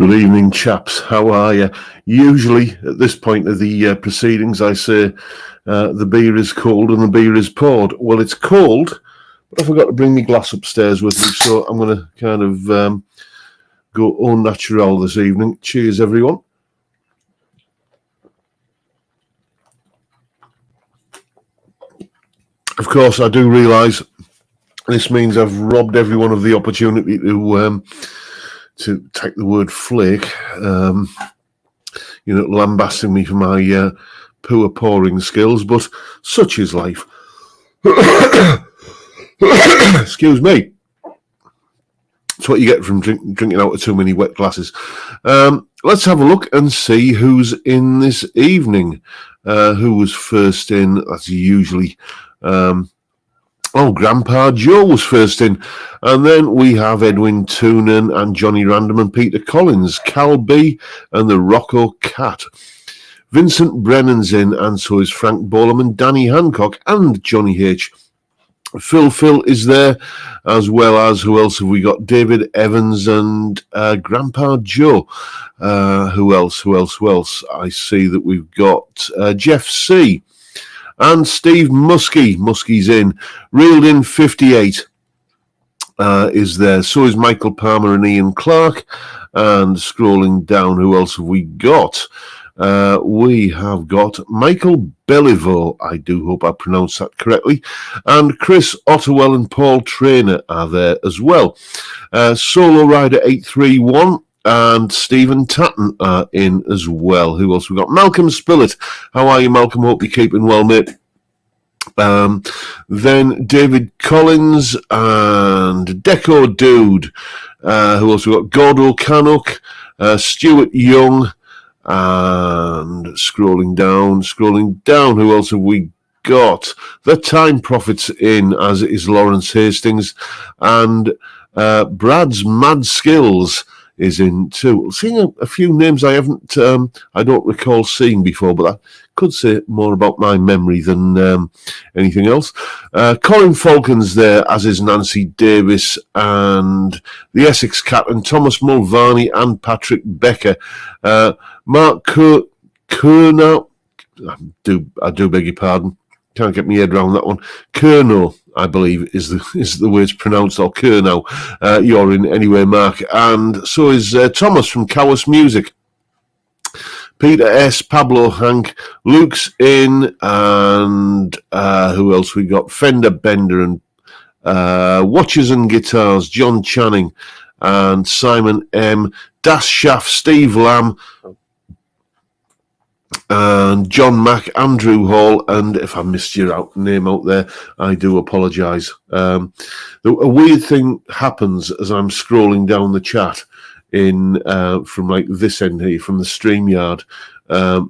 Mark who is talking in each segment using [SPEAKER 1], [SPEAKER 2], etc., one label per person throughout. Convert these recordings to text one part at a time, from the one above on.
[SPEAKER 1] Good evening, chaps. How are you? Usually, at this point of the proceedings, I say the beer is cold and the beer is poured. Well, it's cold, but I forgot to bring my glass upstairs with me, so I'm going to kind of go au naturel this evening. Cheers, everyone. Of course, I do realise this means I've robbed everyone of the opportunity to take the word flake, lambasting me for my poor pouring skills, but such is life. Excuse me. That's what you get from drinking out of too many wet glasses. Let's have a look and see who's in this evening. Who was first in? That's usually... Grandpa Joe was first in. And then we have Edwin Toonan and Johnny Random and Peter Collins, Cal B and the Rocco Cat. Vincent Brennan's in, and so is Frank Bolam and Danny Hancock and Johnny H. Phil is there, as well as, who else have we got? David Evans and Grandpa Joe. Who else? I see that we've got Jeff C. And Steve Muskie. Muskie's in. Reeled in 58 is there. So is Michael Palmer and Ian Clark. And scrolling down, who else have we got? We have got Michael Belliveau. I do hope I pronounced that correctly. And Chris Ottewell and Paul Trainer are there as well. Solo Rider 831. And Stephen Tatton are in as well. Who else we got? Malcolm Spillett. How are you, Malcolm? Hope you're keeping well, mate. Then David Collins and Deco Dude. Who else we got? Gordo Canuck, Stuart Young, and scrolling down. Who else have we got? The Time Prophets in, as is Lawrence Hastings, and Brad's Mad Skills is in too. Seeing a few names I don't recall seeing before, but I could say more about my memory than anything else. Colin Falcon's there, as is Nancy Davis and the Essex Cat and Thomas Mulvaney and Patrick Becker. Mark Kernow, I do beg your pardon. Can't get my head around that one. Kernow, I believe, is the way it's pronounced, or Kernow. You're in anyway, Mark. And so is Thomas from Cowas Music. Peter S., Pablo Hank, Luke's in, and who else we got? Fender Bender and Watches and Guitars, John Channing and Simon M., Das Schaff, Steve Lamb, and John Mack, Andrew Hall, and if I missed your name out there, I do apologise. A weird thing happens as I'm scrolling down the chat in from like this end here, from the StreamYard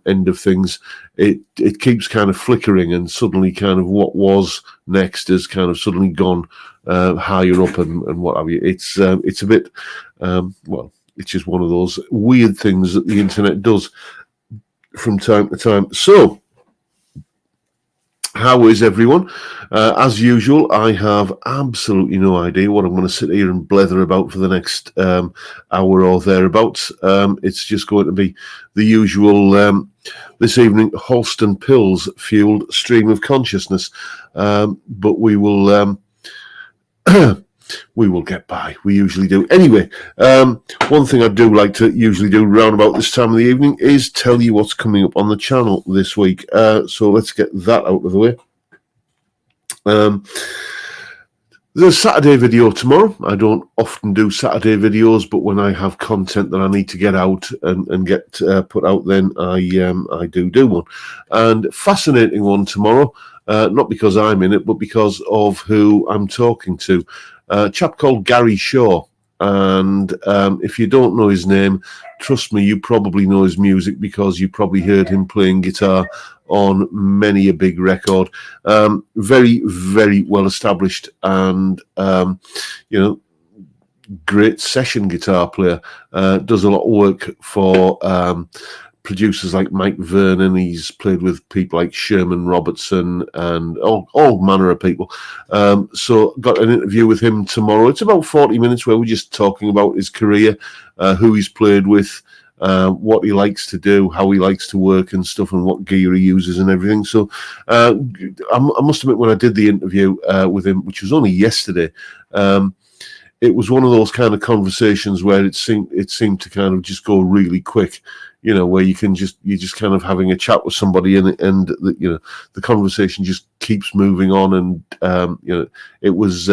[SPEAKER 1] end of things. It keeps kind of flickering, and suddenly kind of what was next has kind of suddenly gone higher up and what have you. It's a bit, it's just one of those weird things that the internet does from time to time. So, how is everyone? As usual, I have absolutely no idea what I'm going to sit here and blether about for the next hour or thereabouts. It's just going to be the usual, this evening, Holston Pills fueled stream of consciousness. But we will we will get by. We usually do. Anyway, one thing I do like to usually do round about this time of the evening is tell you what's coming up on the channel this week. So let's get that out of the way. There's a Saturday video tomorrow. I don't often do Saturday videos, but when I have content that I need to get out and get put out, then I do one. And fascinating one tomorrow, not because I'm in it, but because of who I'm talking to. A chap called Gary Shaw. And if you don't know his name, trust me, you probably know his music because you probably heard him playing guitar on many a big record. Very, very well established and, great session guitar player. Does a lot of work for producers like Mike Vernon. He's played with people like Sherman Robertson and all manner of people. So got an interview with him tomorrow. It's about 40 minutes where we're just talking about his career, who he's played with, what he likes to do, how he likes to work and stuff, and what gear he uses and everything. So I must admit, when I did the interview with him, which was only yesterday, it was one of those kind of conversations where it seemed to kind of just go really quick, where you're just kind of having a chat with somebody and the conversation just keeps moving on, and it was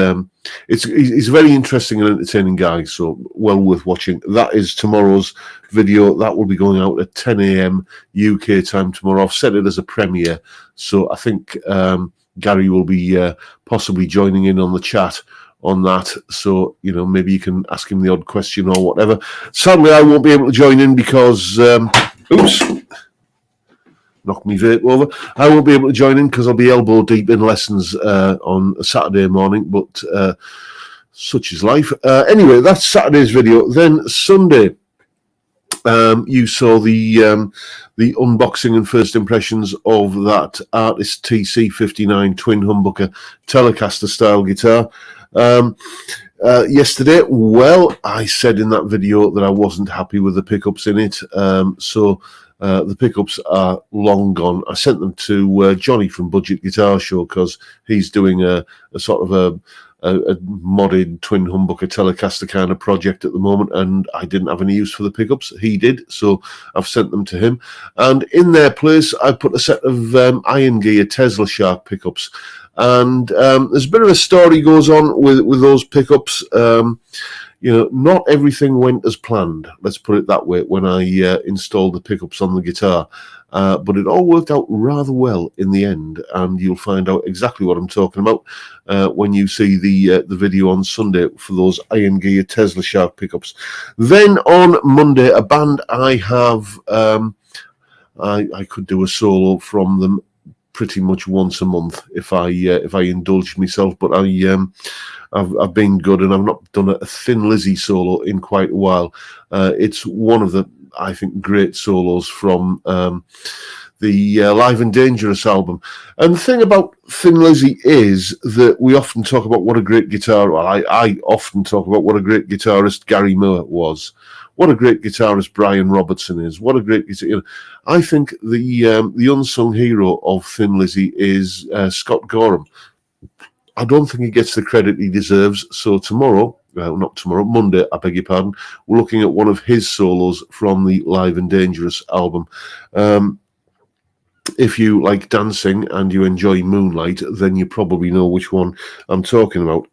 [SPEAKER 1] he's a very interesting and entertaining guy, so well worth watching. That is tomorrow's video. That will be going out at 10 a.m. UK time tomorrow. I've set it as a premiere, so I think Gary will be possibly joining in on the chat on that, so maybe you can ask him the odd question or whatever. Sadly, I won't be able to join in because oops, knocked me vape over. I won't be able to join in because I'll be elbow deep in lessons on a Saturday morning, but such is life. Anyway, that's Saturday's video. Then Sunday, you saw the unboxing and first impressions of that Artist TC59 twin humbucker Telecaster style guitar. Yesterday, well, I said in that video that I wasn't happy with the pickups in it, so the pickups are long gone. I sent them to Johnny from Budget Guitar Show because he's doing a sort of a modded twin humbucker Telecaster kind of project at the moment, and I didn't have any use for the pickups. He did, so I've sent them to him. And in their place, I put a set of Iron Gear Tesla Shark pickups. And there's a bit of a story goes on with those pickups. Not everything went as planned, let's put it that way, when I installed the pickups on the guitar. But it all worked out rather well in the end, and you'll find out exactly what I'm talking about when you see the video on Sunday for those Iron Gear Tesla Shark pickups. Then on Monday, a band I have, I could do a solo from them pretty much once a month if I indulge myself, but I've been good, and I've not done a Thin Lizzy solo in quite a while. It's one of the, I think, great solos from the Live and Dangerous album. And the thing about Thin Lizzy is that we often talk about what a great guitar. Well, I often talk about what a great guitarist Gary Moore was. What a great guitarist Brian Robertson is. What a great guitar. I think the unsung hero of Thin Lizzy is Scott Gorham. I don't think he gets the credit he deserves. So Monday, I beg your pardon, we're looking at one of his solos from the Live and Dangerous album. If you like dancing and you enjoy Moonlight, then you probably know which one I'm talking about.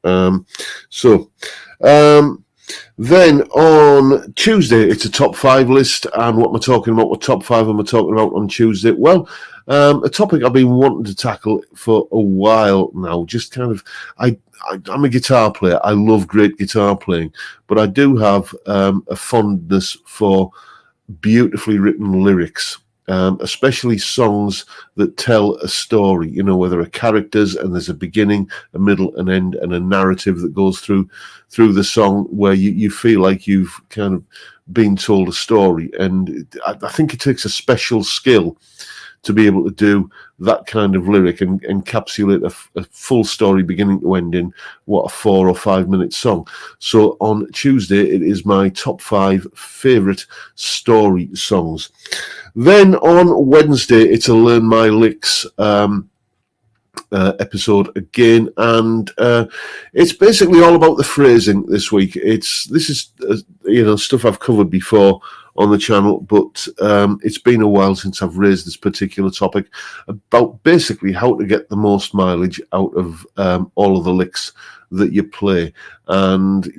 [SPEAKER 1] Then on Tuesday, it's a top 5 list. And what am I talking about? What top 5 am I talking about on Tuesday? Well, a topic I've been wanting to tackle for a while now. Just kind of, I'm a guitar player. I love great guitar playing, but I do have a fondness for beautifully written lyrics. Especially songs that tell a story, where there are characters and there's a beginning, a middle, an end, and a narrative that goes through the song where you feel like you've kind of been told a story. And I think it takes a special skill to be able to do that kind of lyric and encapsulate a full story beginning to end in a 4 or 5 minute song. So on Tuesday, it is my top 5 favorite story songs. Then on Wednesday, it's a Learn My Licks episode again, and it's basically all about the phrasing this week. This is stuff I've covered before on the channel, but it's been a while since I've raised this particular topic about basically how to get the most mileage out of all of the licks that you play, and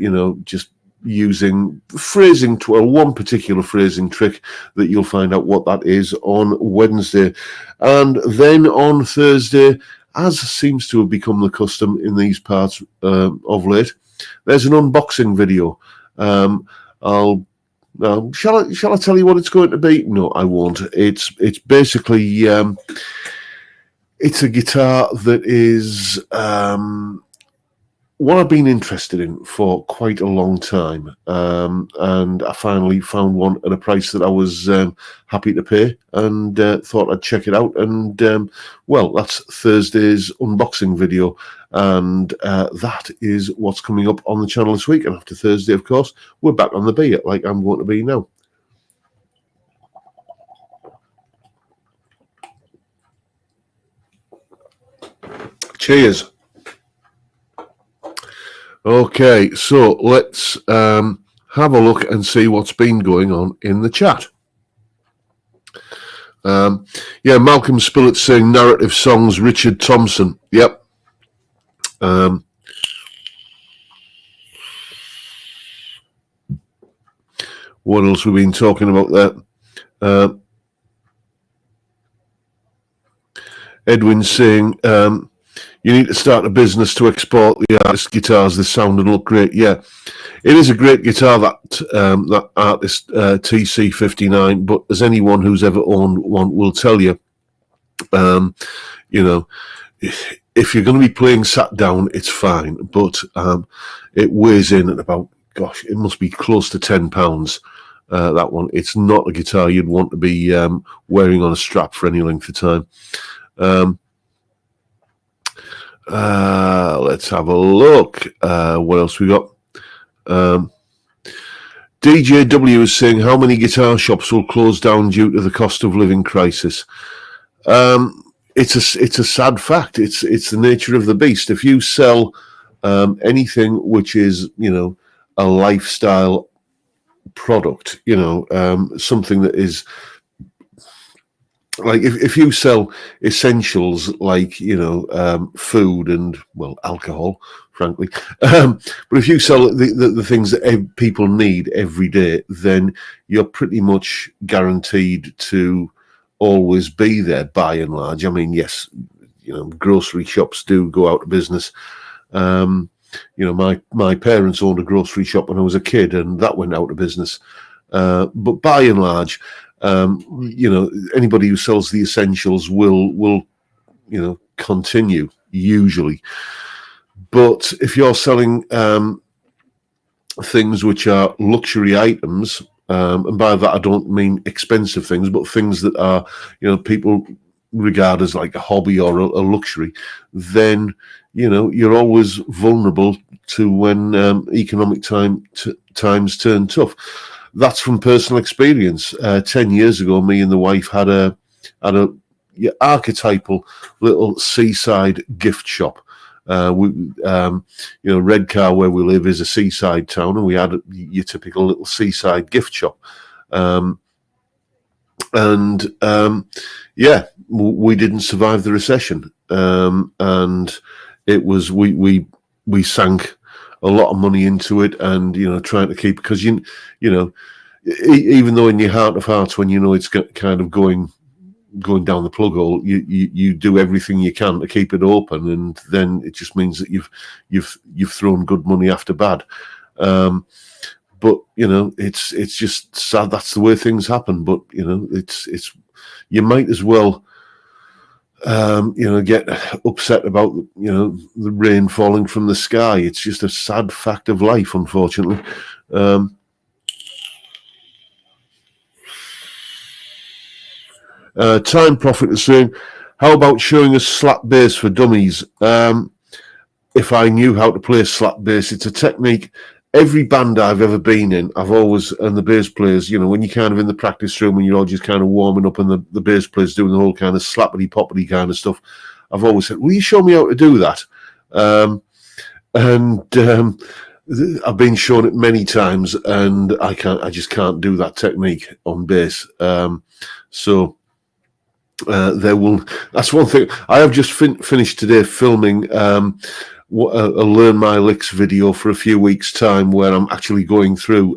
[SPEAKER 1] just using phrasing to one particular phrasing trick that you'll find out what that is on Wednesday. And then on Thursday, as seems to have become the custom in these parts of late, there's an unboxing video. Shall I tell you what it's going to be? No, I won't. It's basically it's a guitar that is what I've been interested in for quite a long time, and I finally found one at a price that I was happy to pay, and thought I'd check it out. And well, that's Thursday's unboxing video, and that is what's coming up on the channel this week. And after Thursday, of course, we're back on the beer, like I'm going to be now. Cheers. Okay, so let's have a look and see what's been going on in the chat. Yeah, Malcolm Spillett saying narrative songs, Richard Thompson. Yep. What else have we been talking about there? Edwin saying, you need to start a business to export the artist guitars. They sound and look great. Yeah, it is a great guitar, that artist TC59. But as anyone who's ever owned one will tell you, you know, if you're going to be playing sat down, it's fine. But it weighs in at about, gosh, it must be close to £10. That one. It's not a guitar you'd want to be wearing on a strap for any length of time. Let's have a look. What else we got? DJW is saying, how many guitar shops will close down due to the cost of living crisis? It's a sad fact. It's the nature of the beast. If you sell anything which is, you know, a lifestyle product, you know, something that is like, if you sell essentials like, you know, food and, well, alcohol, frankly, but if you sell the things that people need every day, then you're pretty much guaranteed to always be there by and large. I mean, yes, you know, grocery shops do go out of business. You know, my parents owned a grocery shop when I was a kid, and that went out of business. But by and large, you know, anybody who sells the essentials will, you know, continue usually. But if you're selling things which are luxury items, and by that I don't mean expensive things, but things that are, you know, people regard as like a hobby or a luxury, then, you know, you're always vulnerable to when economic times turn tough. That's from personal experience. 10 years ago, me and the wife had a archetypal little seaside gift shop. You know, Redcar, where we live, is a seaside town, and we had your typical little seaside gift shop. Yeah, we didn't survive the recession, and it was we sank a lot of money into it, and, you know, trying to keep, because you know, even though in your heart of hearts, when you know it's kind of going down the plug hole, you do everything you can to keep it open, and then it just means that you've thrown good money after bad. But, you know, it's just sad. That's the way things happen. But, you know, it's you might as well, you know, get upset about, you know, the rain falling from the sky. It's just a sad fact of life, unfortunately. Time Prophet is saying, how about showing us slap bass for dummies? If I knew how to play slap bass, it's a technique. Every band I've ever been in, I've always, and the bass players, you know, when you're kind of in the practice room and you're all just kind of warming up, and the bass players doing the whole kind of slappity poppity kind of stuff, I've always said, will you show me how to do that? I've been shown it many times, and I just can't do that technique on bass. So that's one thing. I have just finished today filming a Learn My Licks video for a few weeks' time, where I'm actually going through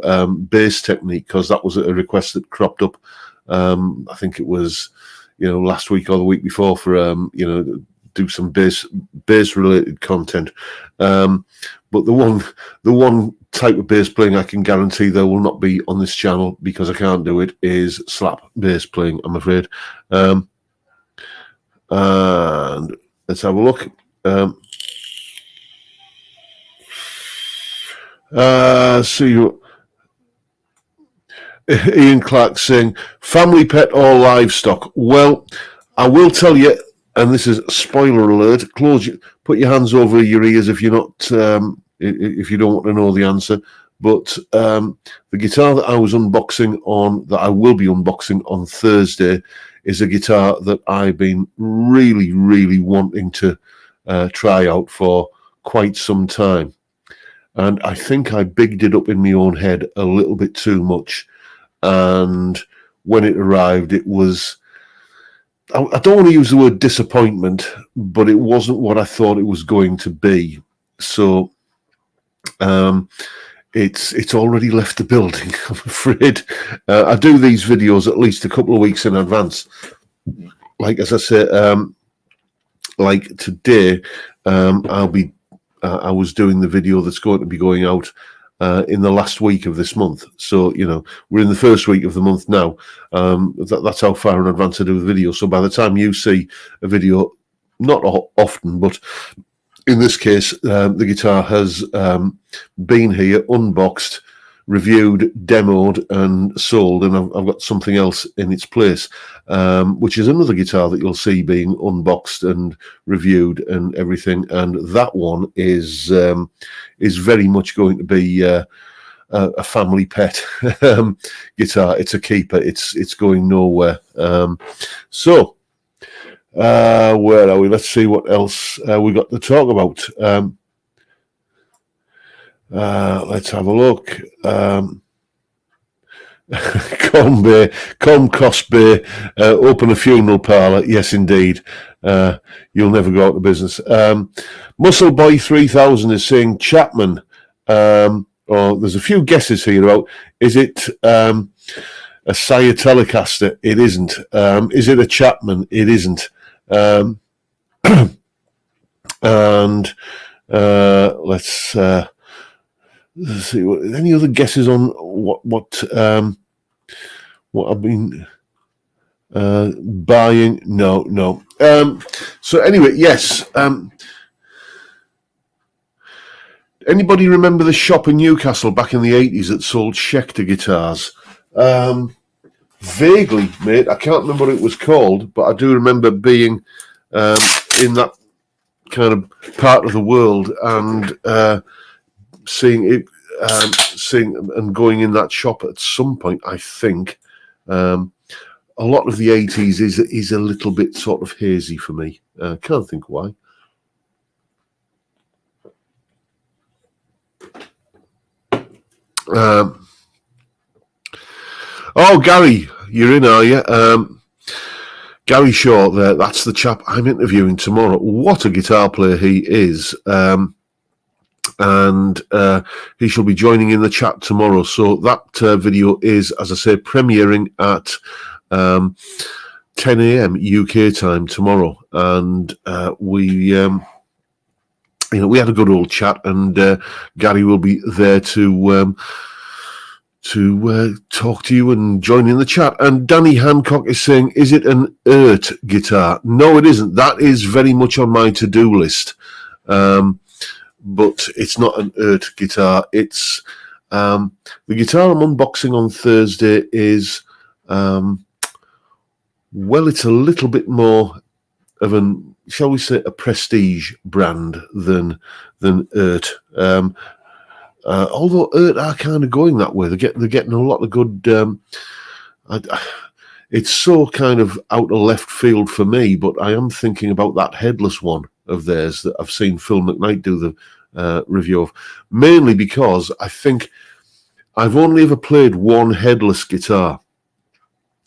[SPEAKER 1] bass technique, because that was a request that cropped up. I think it was, you know, last week or the week before, for you know, do some bass related content. But the one type of bass playing I can guarantee there will not be on this channel, because I can't do it, is slap bass playing, I'm afraid. And let's have a look. See you. Ian Clark saying, family pet or livestock? Well, I will tell you, and this is spoiler alert, put your hands over your ears if you're not, if you don't want to know the answer. But the guitar that I was unboxing that I will be unboxing on Thursday, is a guitar that I've been really, really wanting to try out for quite some time. And I think I bigged it up in my own head a little bit too much. And when it arrived, it was, I don't want to use the word disappointment, but it wasn't what I thought it was going to be. So it's already left the building, I'm afraid. I do these videos at least a couple of weeks in advance. Like, as I say, like today, I was doing the video that's going to be going out in the last week of this month. So, we're in the first week of the month now. That's how far in advance I do the video. So by the time you see a video, not often, but in this case, the guitar has been here, unboxed, reviewed, demoed, and sold, and I've got something else in its place, which is another guitar that you'll see being unboxed and reviewed and everything. And that one is very much going to be a family pet guitar. It's a keeper. It's going nowhere. So where are we? Let's see what else we got to talk about. Let's have a look. Comcast Bay, open a funeral parlour. Yes, indeed. You'll never go out of business. Muscle Boy 3000 is saying Chapman. There's a few guesses here about, is it a Sire Telecaster? It isn't. Is it a Chapman? It isn't. And let's see. Any other guesses on what I've been buying? No. So anyway, yes. Anybody remember the shop in Newcastle back in the 80s that sold Schecter guitars? Vaguely, mate. I can't remember what it was called, but I do remember being in that kind of part of the world and seeing it, seeing and going in that shop at some point. I think a lot of the 80s is a little bit sort of hazy for me. Can't think why. Gary, you're in, are you? Gary Shaw there, that's the chap I'm interviewing tomorrow. What a guitar player he is. And he shall be joining in the chat tomorrow. So that video is, as I say, premiering at 10 a.m. UK time tomorrow. And we had a good old chat, and Gary will be there to talk to you and join in the chat. And Danny Hancock is saying, is it an ERT guitar? No, it isn't. That is very much on my to-do list. But it's not an ERT guitar. It's the guitar I'm unboxing on Thursday is, it's a little bit more of an, shall we say, a prestige brand than ERT. Although ERT are kind of going that way. They're getting a lot of good. It's so kind of out of left field for me, but I am thinking about that headless one of theirs that I've seen Phil McKnight do the review of, mainly because I think I've only ever played one headless guitar,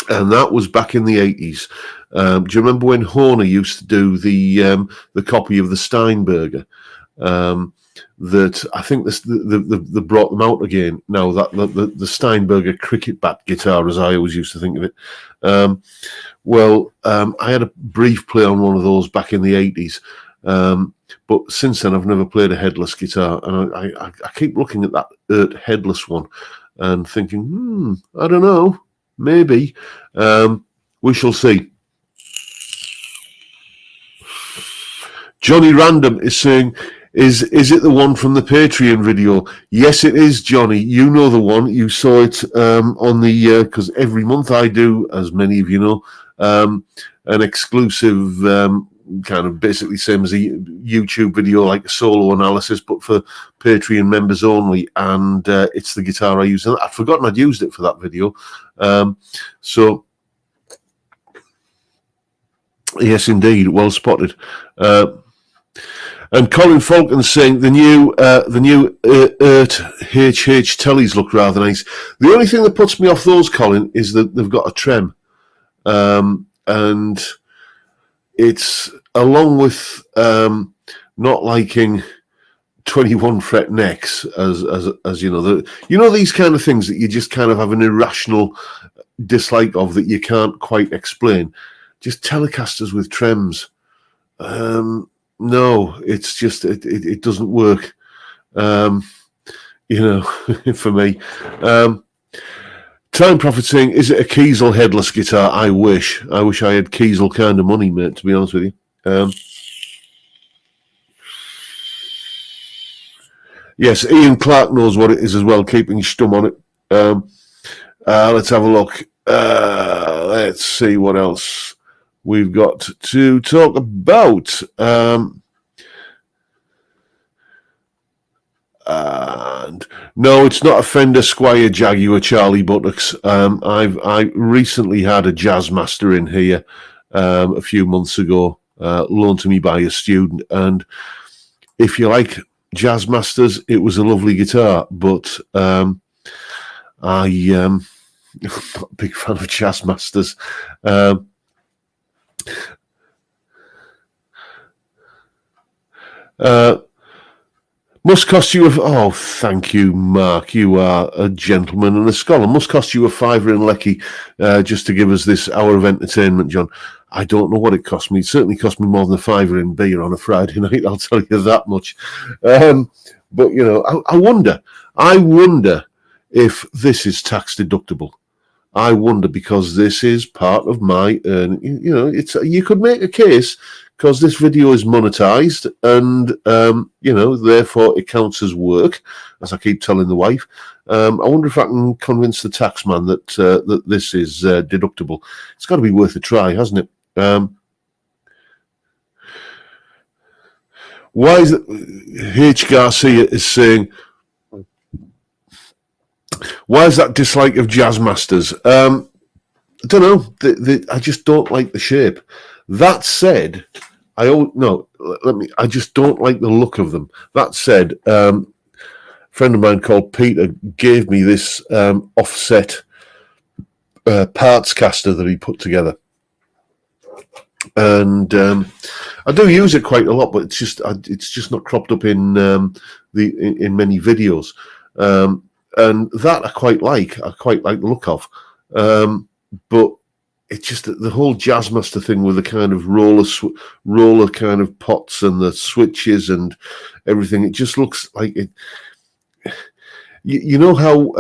[SPEAKER 1] and that was back in the 80s. Do you remember when Horner used to do the copy of the Steinberger? That I think they brought them out again now, that the Steinberger cricket bat guitar, as I always used to think of it. I had a brief play on one of those back in the 80s, but since then I've never played a headless guitar, and I keep looking at that headless one and thinking, I don't know, maybe. We shall see. Johnny Random is saying, Is it the one from the Patreon video? Yes, it is, Johnny. You know the one. You saw it on the because every month I do, as many of you know, an exclusive kind of basically same as a YouTube video, like a solo analysis, but for Patreon members only. And it's the guitar I use. And I'd forgotten I'd used it for that video. So yes, indeed, well spotted. And Colin Falcon's saying the new HH tellies look rather nice. The only thing that puts me off those, Colin, is that they've got a trem, and it's along with not liking 21 fret necks as you know these kind of things that you just kind of have an irrational dislike of that you can't quite explain. Just Telecasters with trems. No, it's just it doesn't work, for me. Time Prophet saying, is it a Kiesel headless guitar? I wish I had Kiesel kind of money, mate, to be honest with you. Yes, Ian Clark knows what it is as well, keeping stum on it. Let's have a look. Let's see what else we've got to talk about. And no, it's not a Fender Squire Jaguar Charlie Buttocks. I recently had a Jazzmaster in here a few months ago, loaned to me by a student. And if you like Jazzmasters, it was a lovely guitar, but I'm not a big fan of Jazzmasters. Must cost you oh, thank you, Mark. You are a gentleman and a scholar. Must cost you £5 in Lecky just to give us this hour of entertainment, John. I don't know what it cost me. It certainly cost me more than £5 in beer on a Friday night, I'll tell you that much. But, I wonder if this is tax deductible. I wonder, because this is part of my earning. You could make a case because this video is monetized and, therefore it counts as work, as I keep telling the wife. I wonder if I can convince the taxman that this is deductible. It's got to be worth a try, hasn't it? Why is it H. Garcia is saying, why is that dislike of Jazzmasters? I don't know. I just don't like the shape. That said, I just don't like the look of them. That said, a friend of mine called Peter gave me this offset parts caster that he put together, and I do use it quite a lot, but it's just not cropped up in in many videos. And that I quite like the look of, but it's just the whole Jazzmaster thing with the kind of roller kind of pots and the switches and everything. It just looks like it. You know how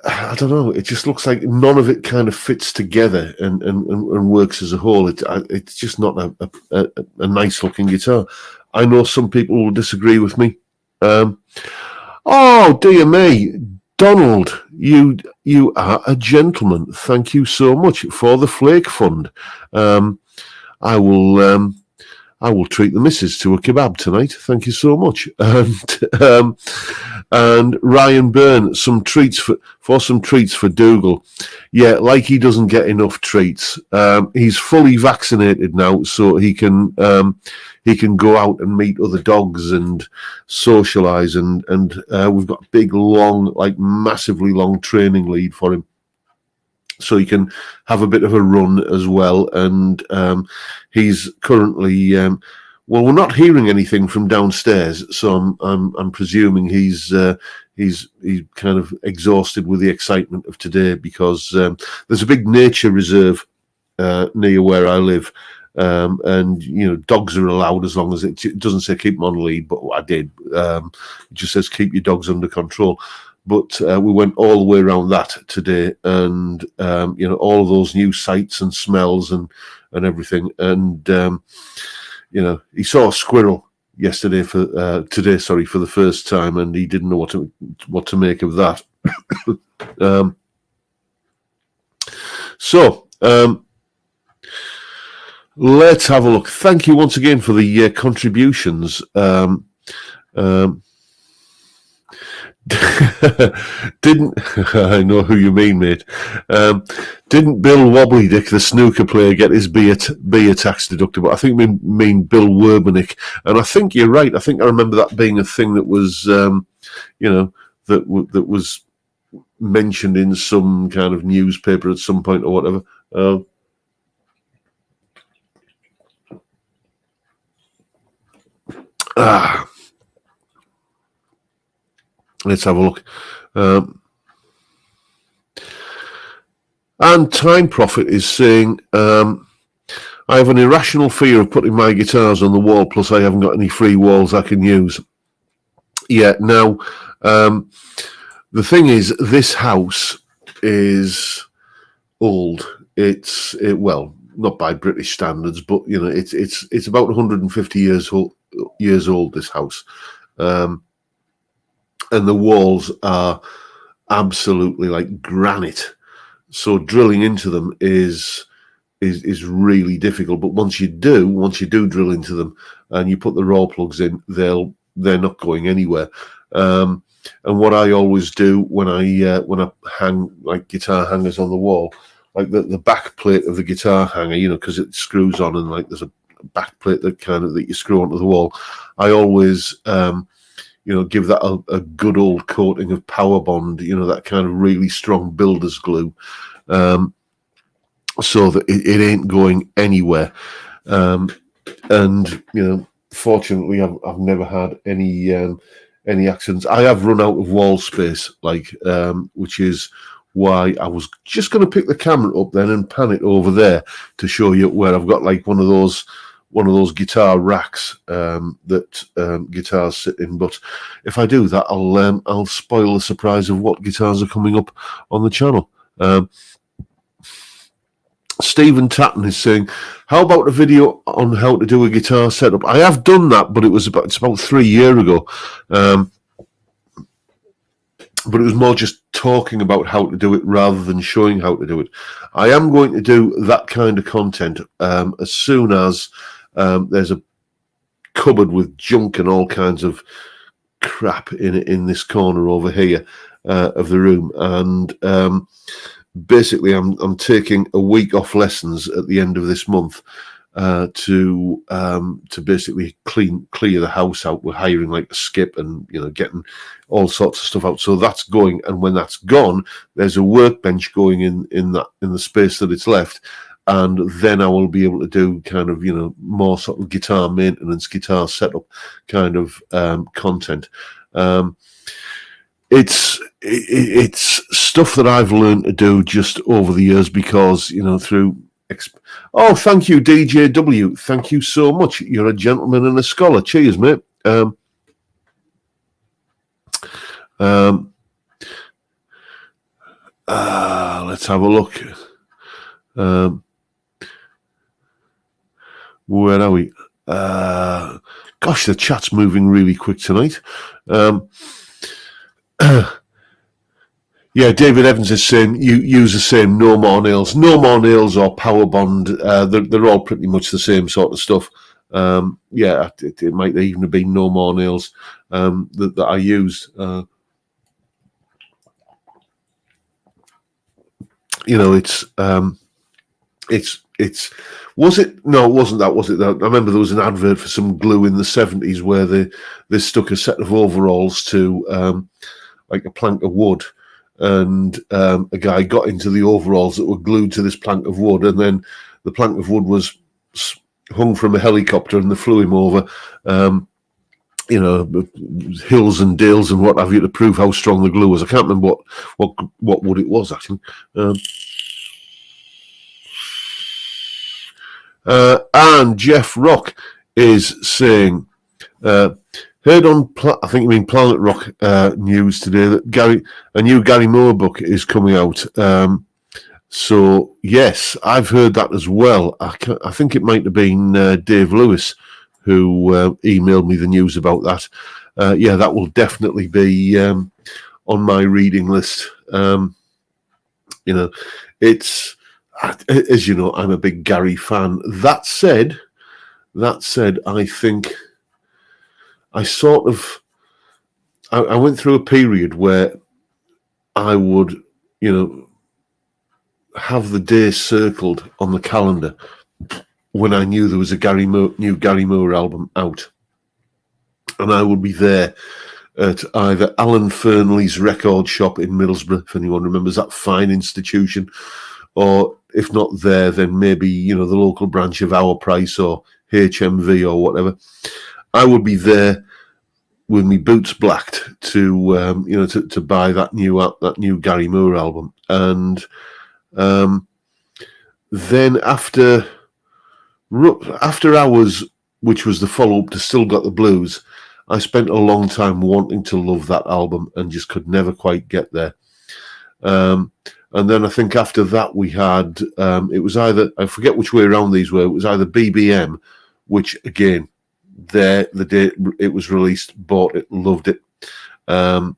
[SPEAKER 1] I don't know. It just looks like none of it kind of fits together and works as a whole. It's just not a nice looking guitar. I know some people will disagree with me. Oh, dear me. Donald, you are a gentleman. Thank you so much for the Flake Fund. I will treat the missus to a kebab tonight. Thank you so much. And Ryan Byrne, some treats for Dougal. Yeah, like he doesn't get enough treats. He's fully vaccinated now, so he can go out and meet other dogs and socialise. And we've got a big, long, like massively long training lead for him, so he can have a bit of a run as well. And he's currently well, we're not hearing anything from downstairs, so I'm presuming he's kind of exhausted with the excitement of today, because there's a big nature reserve near where I live. And dogs are allowed as long as it doesn't say keep them on lead, but I did. It just says keep your dogs under control. But we went all the way around that today, and all of those new sights and smells and everything. And he saw a squirrel yesterday for today, sorry, for the first time, and he didn't know what to make of that. So let's have a look. Thank you once again for the contributions. Didn't I know who you mean, mate? Didn't Bill Wobbly Dick, the snooker player, get his beer tax deductible? I think you mean Bill Werbenick, and I think you're right. I think I remember that being a thing that was, that was mentioned in some kind of newspaper at some point or whatever. Let's have a look. And Time Prophet is saying, I have an irrational fear of putting my guitars on the wall, plus I haven't got any free walls I can use. Yeah, now, the thing is, this house is old. Well, not by British standards, but, it's about 150 years old, this house. And the walls are absolutely like granite. So drilling into them is really difficult. But once you do drill into them and you put the raw plugs in, they're not going anywhere. And what I always do when I hang like guitar hangers on the wall, like the back plate of the guitar hanger, because it screws on and like there's a back plate that you screw onto the wall. I always give that a good old coating of Power Bond, that kind of really strong builder's glue, so that it ain't going anywhere. And fortunately, I've never had any accidents. I have run out of wall space, which is why I was just going to pick the camera up then and pan it over there to show you where I've got like one of those guitar racks that guitars sit in. But if I do that, I'll spoil the surprise of what guitars are coming up on the channel. Stephen Tatton is saying, how about a video on how to do a guitar setup? I have done that, but it's about 3 years ago. But it was more just talking about how to do it rather than showing how to do it. I am going to do that kind of content as soon as there's a cupboard with junk and all kinds of crap in this corner over here of the room. And basically, I'm taking a week off lessons at the end of this month to basically clear the house out. We're hiring like a skip and getting all sorts of stuff out. So that's going, and when that's gone, there's a workbench going in the space that it's left, and then I will be able to do kind of more sort of guitar maintenance, guitar setup kind of content. It's stuff that I've learned to do just over the years because through. Oh, thank you, DJW. Thank you so much. You're a gentleman and a scholar. Cheers, mate. Let's have a look. Where are we? Gosh, the chat's moving really quick tonight. Yeah, David Evans is saying you use the same No More Nails. No More Nails or Power Bond, they're all pretty much the same sort of stuff. Yeah, it might even have been No More Nails that I used. It's was it? No, it wasn't that, was it? I remember there was an advert for some glue in the 70s where they stuck a set of overalls to like a plank of wood. And a guy got into the overalls that were glued to this plank of wood, and then the plank of wood was hung from a helicopter, and they flew him over, hills and dales and what have you to prove how strong the glue was. I can't remember what wood it was actually. And Jeff Rock is saying. Heard on, I think you mean Planet Rock news today that a new Gary Moore book is coming out. So yes, I've heard that as well. I think it might have been Dave Lewis who emailed me the news about that. Yeah, that will definitely be on my reading list. It's, as you know, I'm a big Gary fan. That said, I think I went through a period where I would, have the day circled on the calendar when I knew there was a new Gary Moore album out. And I would be there at either Alan Fernley's record shop in Middlesbrough, if anyone remembers that fine institution, or if not there, then maybe, the local branch of Our Price or HMV or whatever. I would be there with me boots blacked to buy that new Gary Moore album. And then after Hours, which was the follow-up to Still Got the Blues, I spent a long time wanting to love that album and just could never quite get there. And then I think after that we had, it was either, I forget which way around these were, it was either BBM, which again, the day it was released, bought it, loved it, and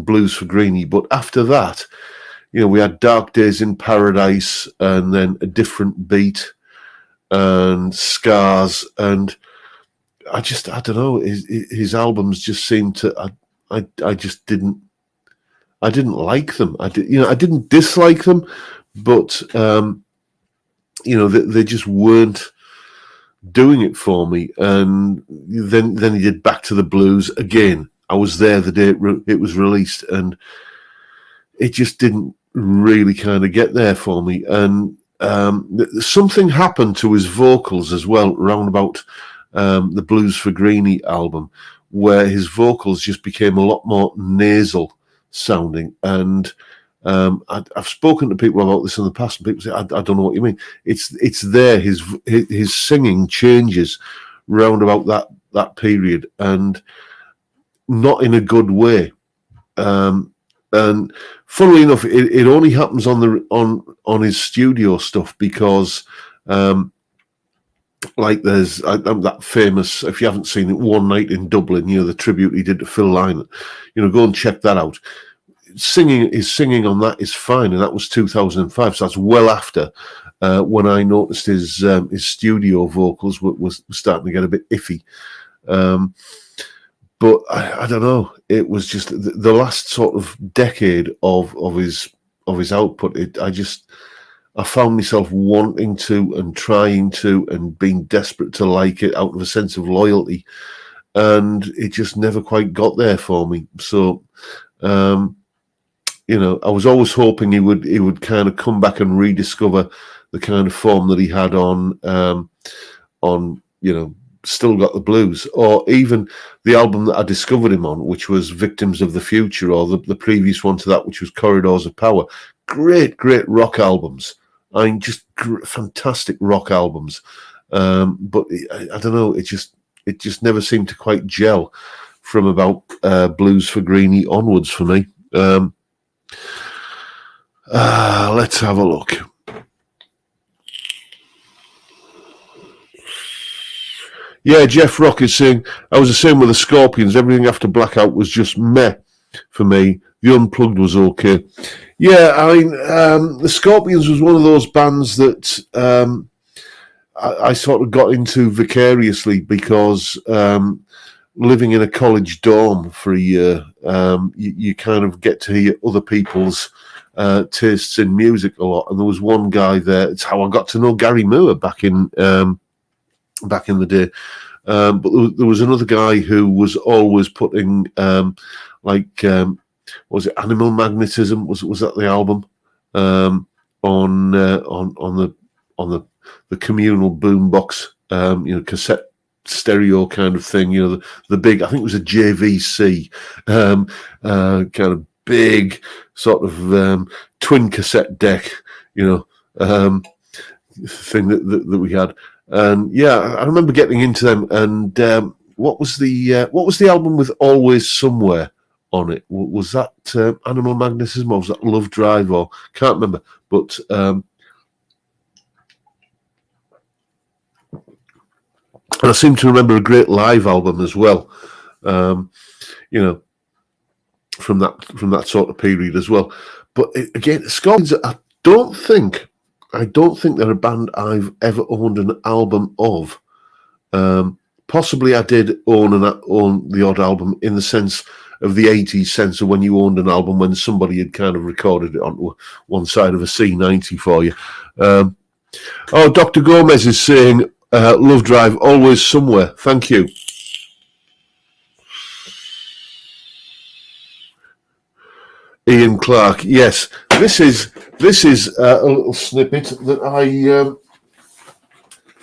[SPEAKER 1] Blues for Greenie. But after that, we had Dark Days in Paradise and then A Different Beat and Scars, and I don't know, his albums just seemed to, I didn't like them. I didn't dislike them, but they just weren't doing it for me. And then he did Back to the Blues again. I was there the day it was released, and it just didn't really kind of get there for me. And something happened to his vocals as well, around about the Blues for Greenie album, where his vocals just became a lot more nasal sounding. And I've spoken to people about this in the past, and people say, I don't know what you mean. It's there. His singing changes round about that period, and not in a good way. And funnily enough, it only happens on his studio stuff, because like there's that famous, if you haven't seen it, One Night in Dublin, the tribute he did to Phil Lynott, go and check that out. His singing on that is fine, and that was 2005, so that's well after when I noticed his studio vocals were starting to get a bit iffy. But I don't know, it was just the last sort of decade of his output. I found myself wanting to and trying to and being desperate to like it out of a sense of loyalty, and it just never quite got there for me. So, I was always hoping he would kind of come back and rediscover the kind of form that he had on Still Got the Blues, or even the album that I discovered him on, which was Victims of the Future, or the previous one to that, which was Corridors of Power. Great rock albums. I mean, just fantastic rock albums. But I don't know, it just never seemed to quite gel from about Blues for Greenie onwards for me. Let's have a look. Yeah, Jeff Rock is saying, I was the same with the Scorpions. Everything after Blackout was just meh for me. The Unplugged was okay. Yeah, I mean, the Scorpions was one of those bands that I sort of got into vicariously, because living in a college dorm for a year, you kind of get to hear other people's tastes in music a lot. And there was one guy there. It's how I got to know Gary Moore back in the day. But there was another guy who was always putting was it Animal Magnetism? Was that the album? On the communal boombox, cassette stereo kind of thing. The big, I think it was a JVC, kind of big sort of twin cassette deck, thing that we had. And yeah, I remember getting into them. And what was the album with Always Somewhere on it? Was that Animal Magnetism, or was that Love Drive, or can't remember? But And I seem to remember a great live album as well, you know, from that sort of period as well. But again, Scorpions, I don't think they're a band I've ever owned an album of. Possibly I did own the odd album in the sense of the 80s sense of when you owned an album when somebody had kind of recorded it onto one side of a C90 for you. Dr. Gomez is saying, Love Drive, always somewhere. Thank you. Ian Clark, yes. This is a little snippet that I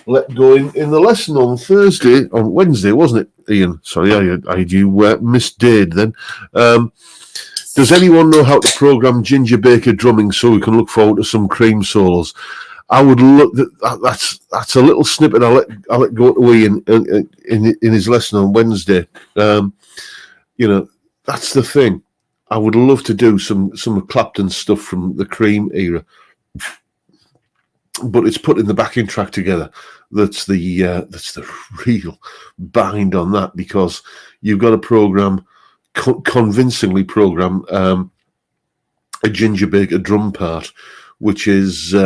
[SPEAKER 1] let go in the lesson on Wednesday, wasn't it, Ian? Sorry, I you misdid then. Does anyone know how to program Ginger Baker drumming so we can look forward to some Cream solos? I would look. That's a little snippet. I'll let go to Ian in his lesson on Wednesday. That's the thing. I would love to do some of Clapton's stuff from the Cream era, but it's putting the backing track together that's the real bind on that, because you've got to convincingly program a Ginger Baker drum part, which is he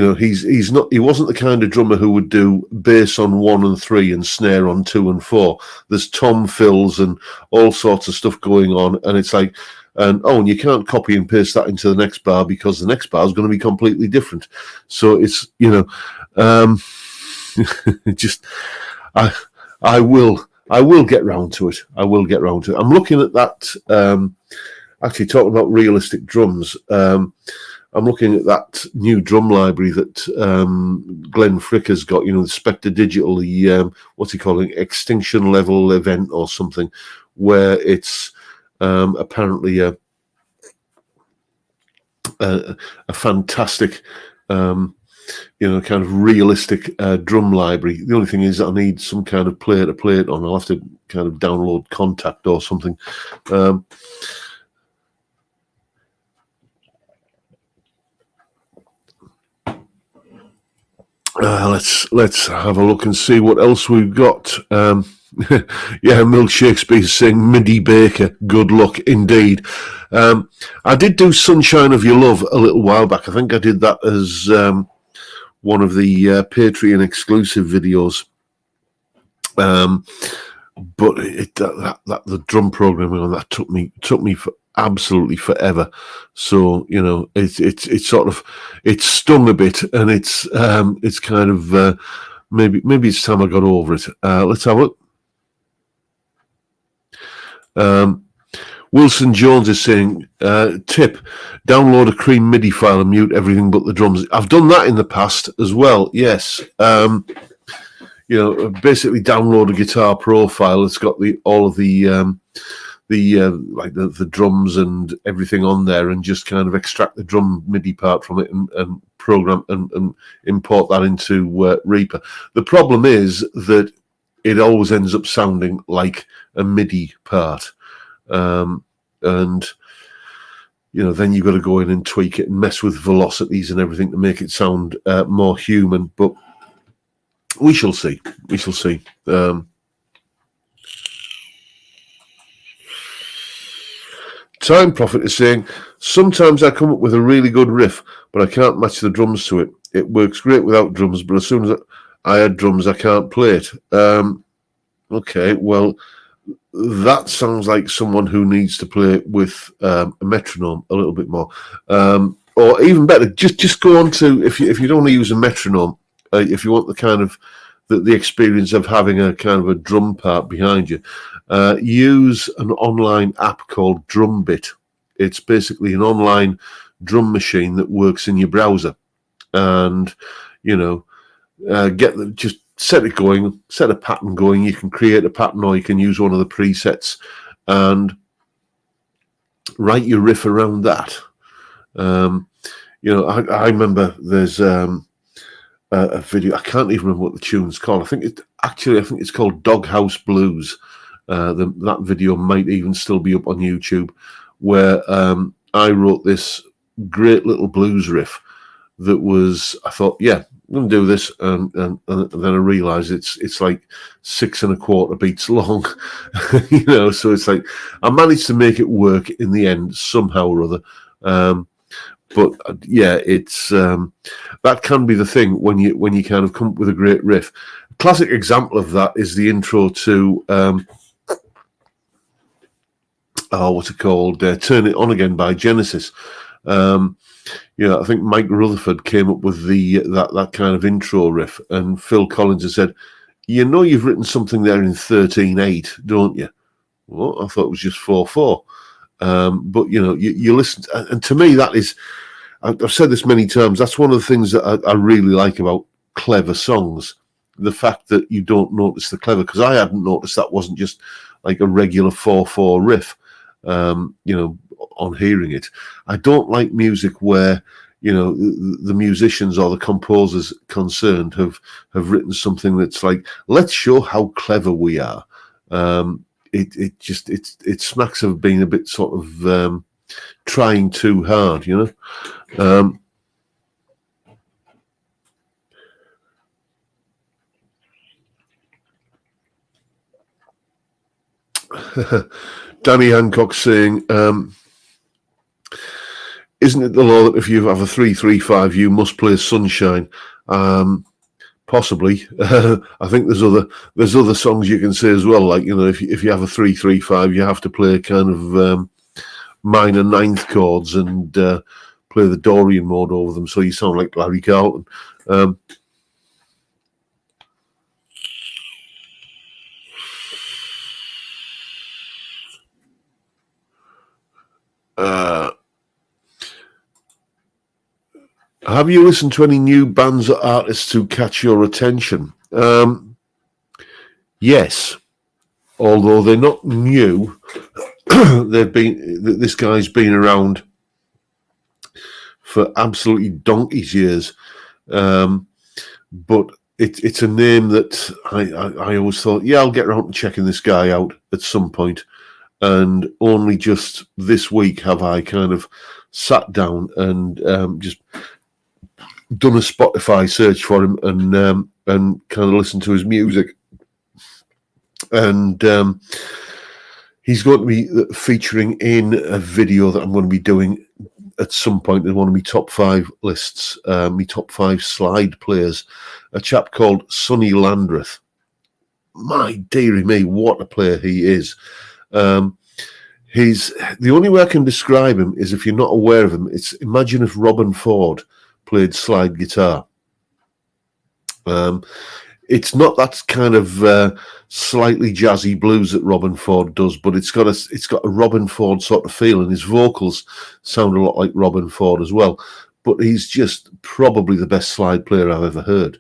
[SPEAKER 1] wasn't the kind of drummer who would do bass on 1 and 3 and snare on 2 and 4. There's tom fills and all sorts of stuff going on, and it's like, and you can't copy and paste that into the next bar because the next bar is going to be completely different. So it's just I will get round to it. I will get round to it. I'm looking at that. Actually, talking about realistic drums. I'm looking at that new drum library that Glenn Frick has got, the Spectre Digital, what's he calling, Extinction Level event or something, where it's apparently a fantastic, kind of realistic drum library. The only thing is I need some kind of player to play it on. I'll have to kind of download Contact or something. Let's have a look and see what else we've got. Milk Shakespeare saying MIDI Baker, good luck indeed. I did do Sunshine of Your Love a little while back. I think I did that as one of the Patreon exclusive videos. But the drum programming on that took me for absolutely forever. So it's sort of, it's stung a bit, and it's kind of maybe it's time I got over it. Let's have a look. Wilson Jones is saying, tip, download a Cream MIDI file and mute everything but the drums. I've done that in the past as well, yes. Basically download a Guitar Pro file. It's got all of the drums and everything on there, and just kind of extract the drum MIDI part from it and program and import that into Reaper. The problem is that it always ends up sounding like a MIDI part. And then you've got to go in and tweak it and mess with velocities and everything to make it sound more human. But we shall see. Time Prophet is saying, sometimes I come up with a really good riff, but I can't match the drums to it. It works great without drums, but as soon as I add drums, I can't play it. Okay, well, that sounds like someone who needs to play with a metronome a little bit more. Or even better, just go on to, if you don't want to use a metronome, if you want the kind of the experience of having a kind of a drum part behind you, use an online app called Drumbit. It's basically an online drum machine that works in your browser, and just set it going, set a pattern going. You can create a pattern, or you can use one of the presets and write your riff around that. I remember there's a video. I can't even remember what the tune's called. I think it's called Doghouse Blues. That video might even still be up on YouTube, where I wrote this great little blues riff that was, I thought, going to do this, and then I realise it's like 6 1/4 beats long, So it's like I managed to make it work in the end somehow or other. But yeah, it's that can be the thing when you kind of come up with a great riff. A classic example of that is the intro to what's it called? Turn It On Again by Genesis. I think Mike Rutherford came up with that kind of intro riff, and Phil Collins has said, you've written something there in 13/8, don't you? Well, I thought it was just 4/4. But you listen, and to me that is, I've said this many times, that's one of the things that I really like about clever songs. The fact that you don't notice the clever, because I hadn't noticed that wasn't just like a regular 4/4 riff. On hearing it, I don't like music where the musicians or the composers concerned have written something that's like, let's show how clever we are. It smacks of being a bit sort of trying too hard, Danny Hancock saying, isn't it the law that if you have a 3/3/5, you must play Sunshine? Possibly. I think there's other songs you can say as well. Like, if you have a 3/3/5, you have to play kind of minor ninth chords and play the Dorian mode over them, so you sound like Larry Carlton. Have you listened to any new bands or artists who catch your attention? Yes, although they're not new. This guy's been around for absolutely donkey's years, but it's a name that I always thought, I'll get around to checking this guy out at some point. And only just this week have I kind of sat down and just done a Spotify search for him and kind of listened to his music. And he's going to be featuring in a video that I'm going to be doing at some point in one of my top 5 lists, my top 5 slide players, a chap called Sonny Landreth. My dearie me, what a player he is. He's the only way I can describe him is, if you're not aware of him, imagine if Robin Ford played slide guitar. It's not that kind of slightly jazzy blues that Robin Ford does, but it's got a Robin Ford sort of feel, and his vocals sound a lot like Robin Ford as well. But he's just probably the best slide player I've ever heard.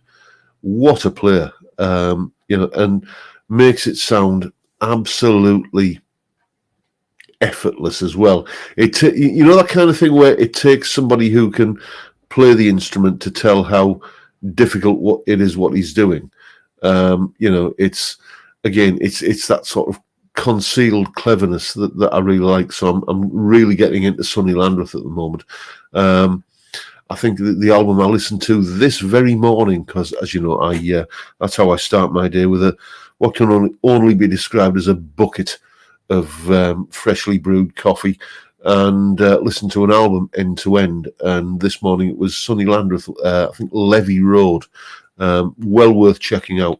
[SPEAKER 1] What a player, and makes it sound absolutely effortless as well. That kind of thing where it takes somebody who can play the instrument to tell how difficult what he's doing. It's that sort of concealed cleverness that I really like. So I'm really getting into Sonny Landreth at the moment. I think the album I listened to this very morning, because as you know, that's how I start my day, with what can only be described as a bucket of freshly brewed coffee, and listen to an album end to end. And this morning it was Sonny Landreth, I think Levy Road. Well worth checking out.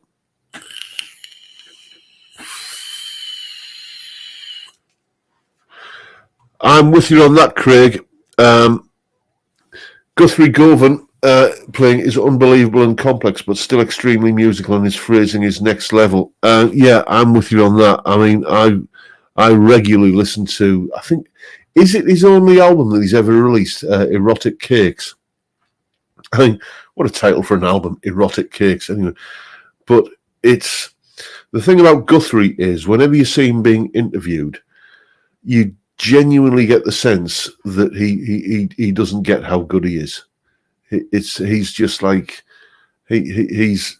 [SPEAKER 1] I'm with you on that, Craig. Guthrie Govan playing is unbelievable and complex, but still extremely musical, and his phrasing is next level. I'm with you on that. I mean, I regularly listen to, I think, is it his only album that he's ever released, Erotic Cakes? I mean, what a title for an album, Erotic Cakes, anyway. But it's, the thing about Guthrie is, whenever you see him being interviewed, you genuinely get the sense that he doesn't get how good he is. He's just like, he's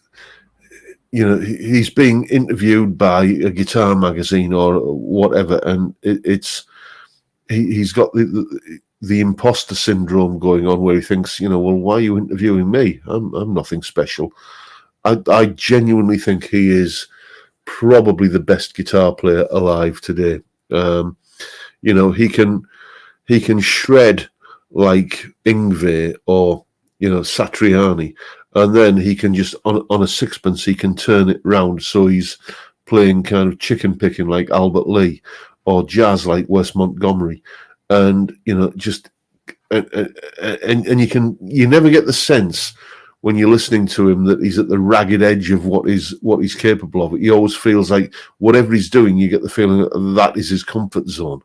[SPEAKER 1] being interviewed by a guitar magazine or whatever, and he's got the imposter syndrome going on, where he thinks, well, why are you interviewing me? I'm nothing special. I genuinely think he is probably the best guitar player alive today. He can shred like Yngwie or Satriani, and then he can just on a sixpence he can turn it round so he's playing kind of chicken picking like Albert Lee, or jazz like Wes Montgomery, and just and you never get the sense when you're listening to him that he's at the ragged edge of what he's capable of. He always feels like whatever he's doing, you get the feeling that is his comfort zone.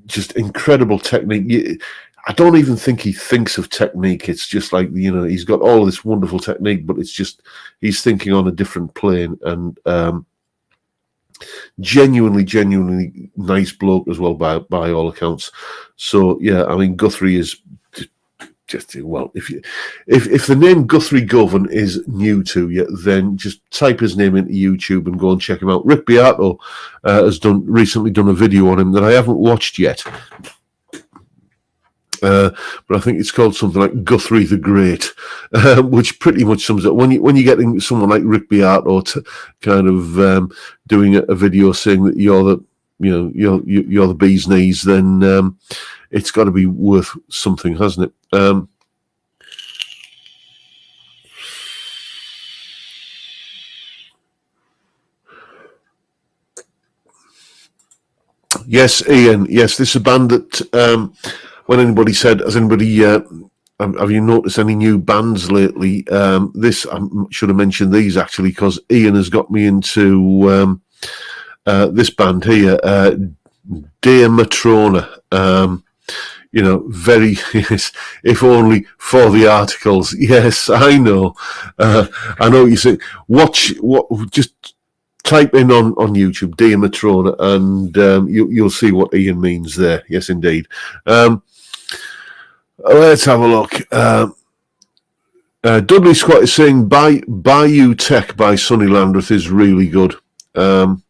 [SPEAKER 1] Just incredible technique. I don't even think he thinks of technique. It's just like, he's got all this wonderful technique, but it's just he's thinking on a different plane, and genuinely nice bloke as well by all accounts. So yeah, I mean, Guthrie is just, well, if the name Guthrie Govan is new to you, then just type his name into YouTube and go and check him out. Rick Beato has recently done a video on him that I haven't watched yet, but I think it's called something like Guthrie the Great, which pretty much sums up when you get someone like Rick Beato to kind of doing a video saying that you're the bee's knees, then it's got to be worth something, hasn't it? Yes, Ian. Yes, this is a band that when anybody said, have you noticed any new bands lately? This, I should have mentioned these actually, because Ian has got me into this band here, Dear Matrona. Very, yes, if only for the articles. Yes, I know. I know you say, just type in on YouTube, Dear Matrona, and you'll see what Ian means there. Yes, indeed. Let's have a look. Dudley Squat is saying Bayou Tech by Sonny Landreth is really good. And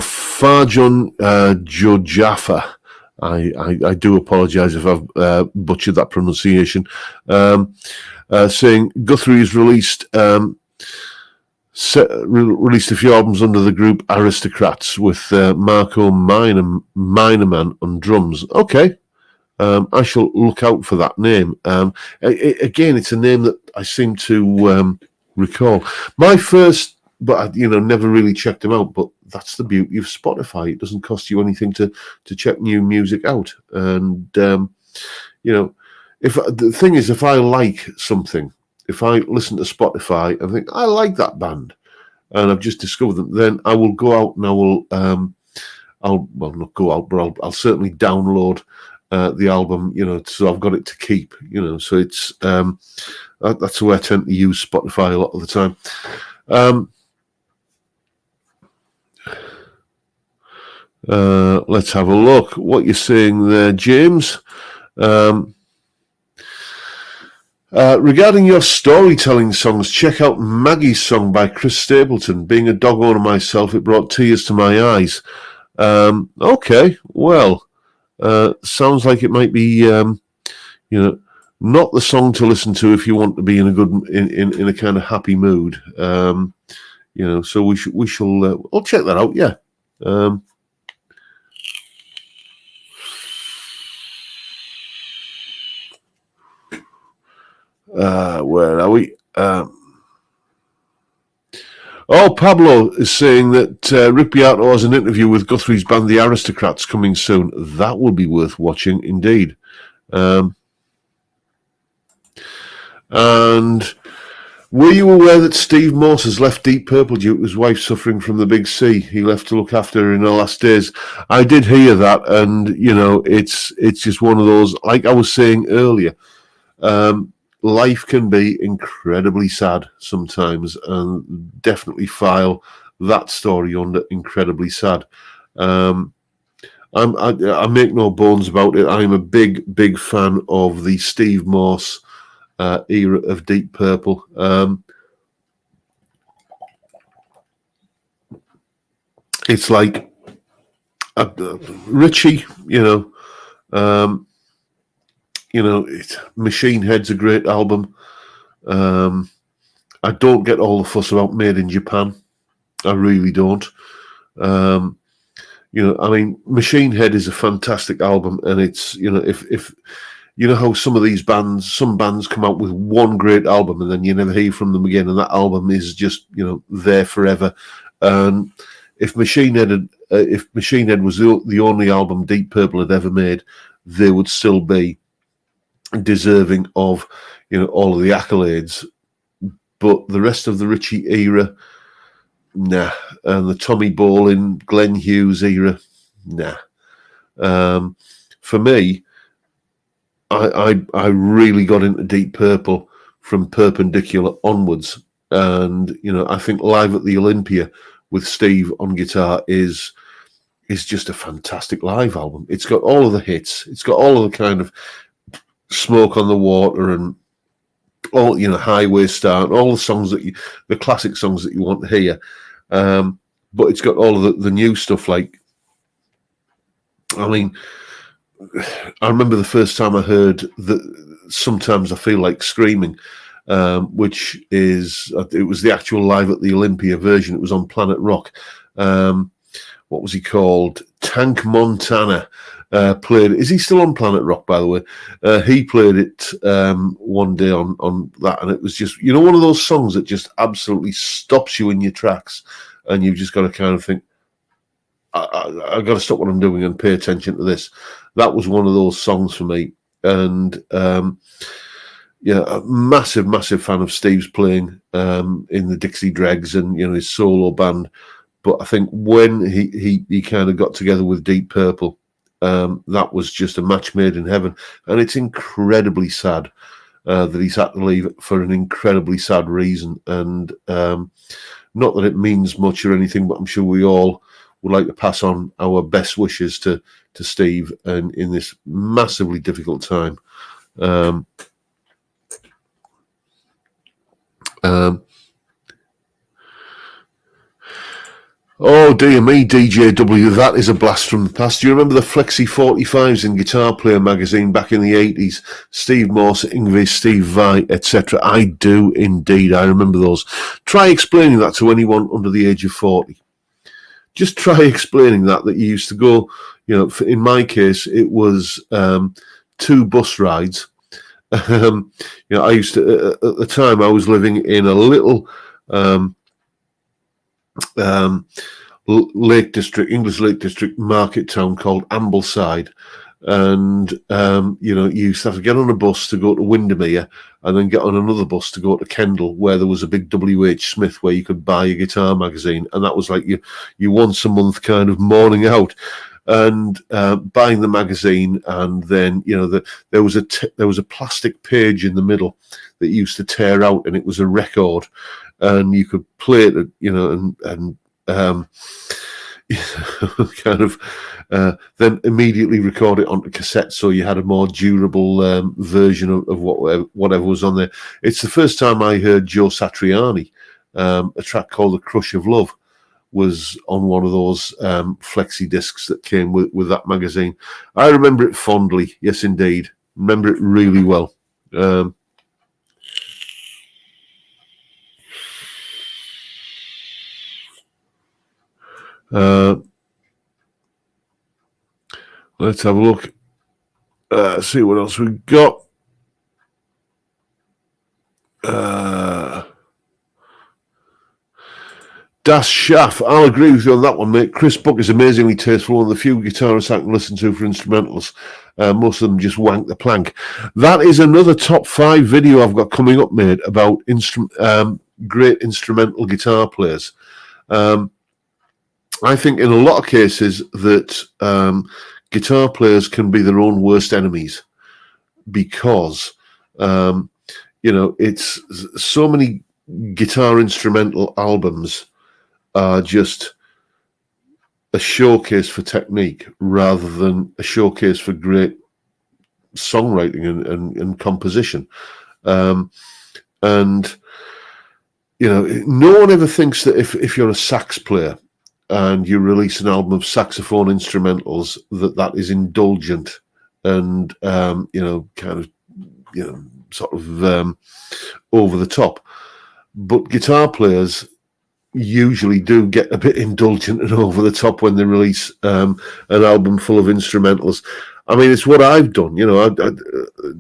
[SPEAKER 1] Farjon Jojaffa. I do apologise if I've butchered that pronunciation. Saying Guthrie has released a few albums under the group Aristocrats with Marco Minerman on drums. Okay. I shall look out for that name. Again, it's a name that I seem to recall. My first, but I, never really checked them out. But that's the beauty of Spotify; it doesn't cost you anything to check new music out. And if the thing is, if I like something, if I listen to Spotify and think I like that band, and I've just discovered them, then I will go out and I will, I'll not go out, but I'll certainly download the album, so I've got it to keep, so it's that's the way I tend to use Spotify a lot of the time. Let's have a look what you're saying there, James. Regarding your storytelling songs, check out Maggie's song by Chris Stapleton. Being a dog owner myself, it brought tears to my eyes. Okay, well, sounds like it might be, not the song to listen to if you want to be in a good, in a kind of happy mood. So we shall, I'll check that out. Yeah. Where are we? Pablo is saying that Rick Beato has an interview with Guthrie's band, The Aristocrats, coming soon. That will be worth watching, indeed. And were you aware that Steve Morse has left Deep Purple due to his wife suffering from the big C? He left to look after her in her last days. I did hear that, and it's just one of those. Like I was saying earlier, life can be incredibly sad sometimes, and definitely file that story under incredibly sad. I make no bones about it. I'm a big fan of the Steve Morse era of Deep Purple. it's like Richie, Machine Head's a great album. I don't get all the fuss about Made in Japan. I really don't. Machine Head is a fantastic album, and it's, if how some bands come out with one great album and then you never hear from them again, and that album is just, there forever. And if Machine Head was the only album Deep Purple had ever made, they would still be deserving of, all of the accolades. But the rest of the Richie era, nah. And the Tommy Bolin, Glenn Hughes era, nah. For me, I really got into Deep Purple from Perpendicular onwards. And, I think Live at the Olympia with Steve on guitar is just a fantastic live album. It's got all of the hits. It's got all of the kind of Smoke on the Water and all, Highway Star, and all the songs the classic songs that you want to hear. But it's got all of the new stuff. Like, I remember the first time I heard that Sometimes I Feel Like Screaming, which it was the actual Live at the Olympia version. It was on Planet Rock. What was he called? Tank Montana played it. Is he still on Planet Rock, by the way? He played it one day on that, and it was just, one of those songs that just absolutely stops you in your tracks, and you've just got to kind of think, I've got to stop what I'm doing and pay attention to this. That was one of those songs for me. And a massive fan of Steve's playing in the Dixie Dregs and, his solo band. But I think when he kind of got together with Deep Purple, that was just a match made in heaven. And it's incredibly sad that he's had to leave for an incredibly sad reason. And not that it means much or anything, but I'm sure we all would like to pass on our best wishes to Steve and in this massively difficult time. Oh dear me, DJW, that is a blast from the past. Do you remember the Flexi 45s in Guitar Player magazine back in the 80s? Steve Morse, Yngwie, Steve Vai, etc. I do indeed. I remember those. Try explaining that to anyone under the age of 40. Just try explaining that you used to go, in my case, it was 2 bus rides. I used to, at the time, I was living in a little Lake District, English Lake District market town called Ambleside. And, you used to have to get on a bus to go to Windermere and then get on another bus to go to Kendal, where there was a big W.H. Smith where you could buy a guitar magazine. And that was like you once a month kind of morning out and buying the magazine. And then, there was a plastic page in the middle that used to tear out, and it was a record. And you could play it, and kind of then immediately record it onto cassette, so you had a more durable version of whatever was on there. It's the first time I heard Joe Satriani. A track called "The Crush of Love" was on one of those flexi discs that came with that magazine. I remember it fondly. Yes, indeed, remember it really well. Let's have a look. See what else we got. Das Schaff, I'll agree with you on that one, mate. Chris Buck is amazingly tasteful, one of the few guitarists I can listen to for instrumentals. Most of them just wank the plank. That is another top 5 video I've got coming up, mate, about great instrumental guitar players. I think in a lot of cases that guitar players can be their own worst enemies because, it's so many guitar instrumental albums are just a showcase for technique rather than a showcase for great songwriting and composition. And, no one ever thinks that if you're a sax player and you release an album of saxophone instrumentals, that is indulgent and sort of over the top. But guitar players usually do get a bit indulgent and over the top when they release an album full of instrumentals. I mean, it's what I've done.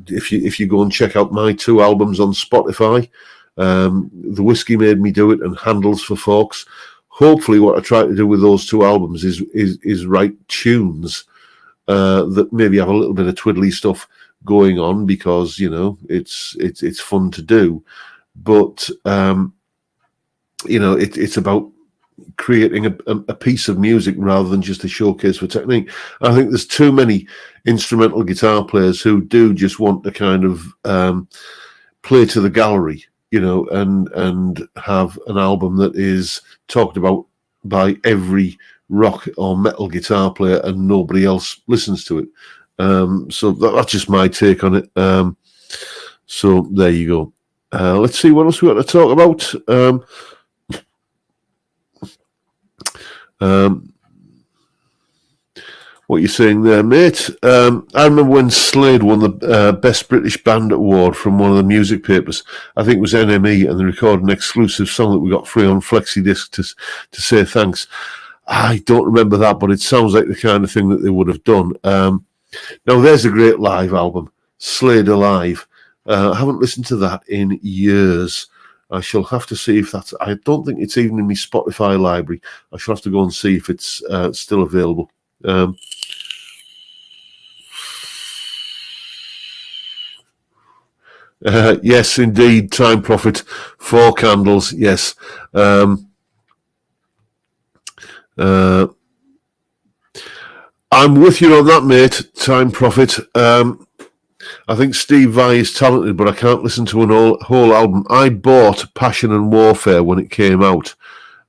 [SPEAKER 1] If you go and check out my 2 albums on Spotify, The Whiskey Made Me Do It and Handles for Folks. Hopefully, what I try to do with those 2 albums is write tunes that maybe have a little bit of twiddly stuff going on, because it's fun to do. But it's about creating a piece of music rather than just a showcase for technique. I think there's too many instrumental guitar players who do just want to kind of play to the gallery, and have an album that is talked about by every rock or metal guitar player and nobody else listens to it. So that's just my take on it. So there you go. Let's see what else we got to talk about. What you're saying there, mate? I remember when Slade won the Best British Band Award from one of the music papers. I think it was NME, and they recorded an exclusive song that we got free on FlexiDisc to say thanks. I don't remember that, but it sounds like the kind of thing that they would have done. Now, there's a great live album, Slade Alive. I haven't listened to that in years. I shall have to see if that's... I don't think it's even in my Spotify library. I shall have to go and see if it's still available. Yes, indeed, Time Prophet, 4 candles, yes. I'm with you on that, mate, Time Prophet. I think Steve Vai is talented, but I can't listen to an whole album. I bought Passion and Warfare when it came out.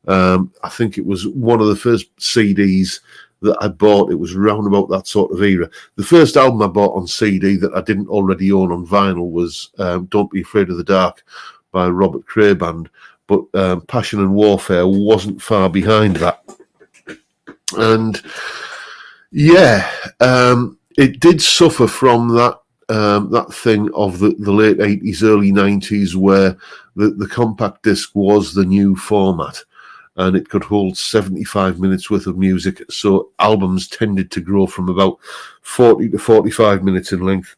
[SPEAKER 1] I think it was one of the first CDs that I bought. It was round about that sort of era. The first album I bought on CD that I didn't already own on vinyl was Don't Be Afraid of the Dark by Robert Cray Band. But Passion and Warfare wasn't far behind that. And yeah, it did suffer from that thing of the late 80s, early 90s, where the compact disc was the new format and it could hold 75 minutes worth of music. So albums tended to grow from about 40 to 45 minutes in length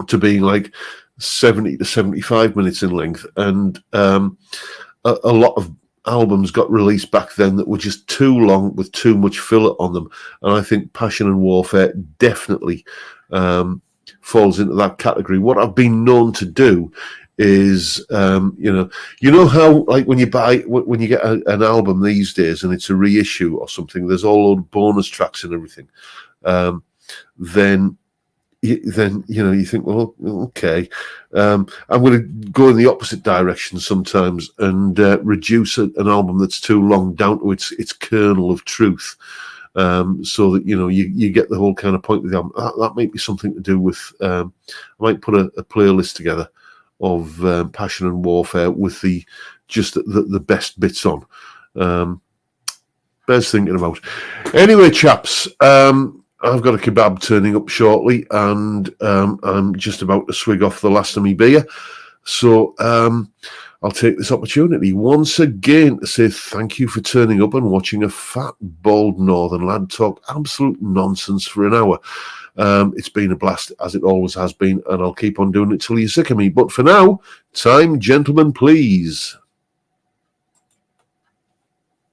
[SPEAKER 1] to being like 70 to 75 minutes in length. And a lot of albums got released back then that were just too long with too much filler on them. And I think Passion and Warfare definitely falls into that category. What I've been known to do is, you know how, like, when you get an album these days and it's a reissue or something, there's all those bonus tracks and everything. Then you think, well, okay, I'm going to go in the opposite direction sometimes and reduce an album that's too long down to its kernel of truth, so that you get the whole kind of point of the album. That might be something to do with. I might put a playlist together of Passion and Warfare with the best bits on. Bears thinking about. Anyway, chaps. I've got a kebab turning up shortly, and I'm just about to swig off the last of my beer. So I'll take this opportunity once again to say thank you for turning up and watching a fat, bald northern lad talk absolute nonsense for an hour. It's been a blast, as it always has been, and I'll keep on doing it till you're sick of me. But for now, time, gentlemen, please.